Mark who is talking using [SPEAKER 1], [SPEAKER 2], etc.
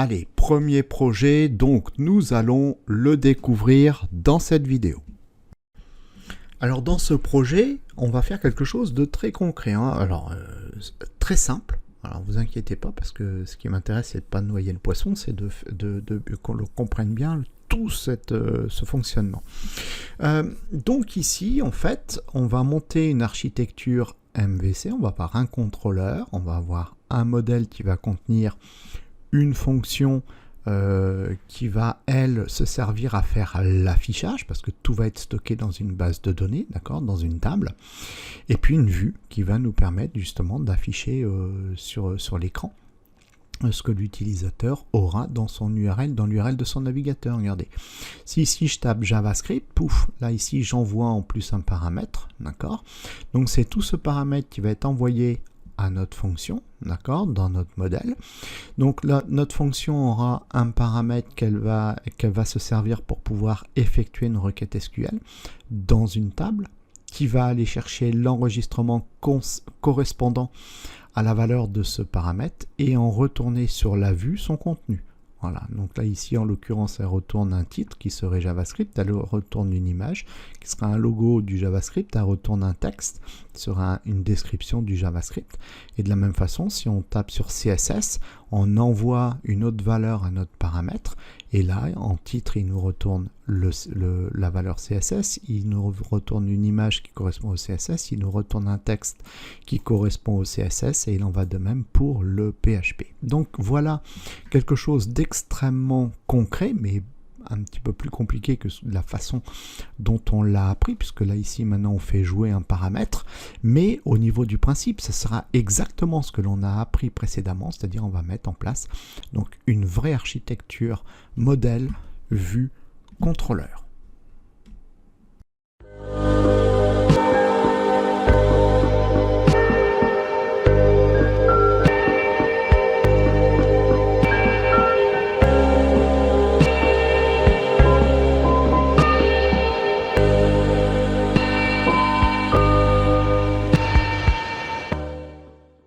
[SPEAKER 1] Allez, premier projet, donc nous allons le découvrir dans cette vidéo. Alors dans ce projet, on va faire quelque chose de très concret, hein. Alors très simple. Alors vous inquiétez pas parce que ce qui m'intéresse c'est de pas noyer le poisson, c'est qu'on le comprenne bien tout ce fonctionnement. Donc ici en fait, on va monter une architecture MVC, on va avoir un contrôleur, on va avoir un modèle qui va contenir une fonction qui va, elle, se servir à faire l'affichage, parce que tout va être stocké dans une base de données, d'accord, dans une table, et puis une vue qui va nous permettre justement d'afficher sur l'écran ce que l'utilisateur aura dans son URL, dans l'URL de son navigateur. Regardez, si ici je tape JavaScript, pouf, là ici j'envoie en plus un paramètre, d'accord, donc c'est tout ce paramètre qui va être envoyé à notre fonction, d'accord, dans notre modèle. Donc là, notre fonction aura un paramètre qu'elle va se servir pour pouvoir effectuer une requête SQL dans une table, qui va aller chercher l'enregistrement correspondant à la valeur de ce paramètre et en retourner sur la vue son contenu. Voilà, donc là ici en l'occurrence elle retourne un titre qui serait JavaScript, elle retourne une image qui sera un logo du JavaScript, elle retourne un texte qui sera une description du JavaScript. Et de la même façon, si on tape sur CSS, on envoie une autre valeur à notre paramètre et là en titre il nous retourne la valeur CSS, il nous retourne une image qui correspond au CSS, il nous retourne un texte qui correspond au CSS et il en va de même pour le PHP. Donc voilà quelque chose d'extrêmement concret, mais un petit peu plus compliqué que la façon dont on l'a appris, puisque là ici maintenant on fait jouer un paramètre, mais au niveau du principe ça sera exactement ce que l'on a appris précédemment, c'est-à-dire on va mettre en place donc une vraie architecture modèle, vue, contrôleur.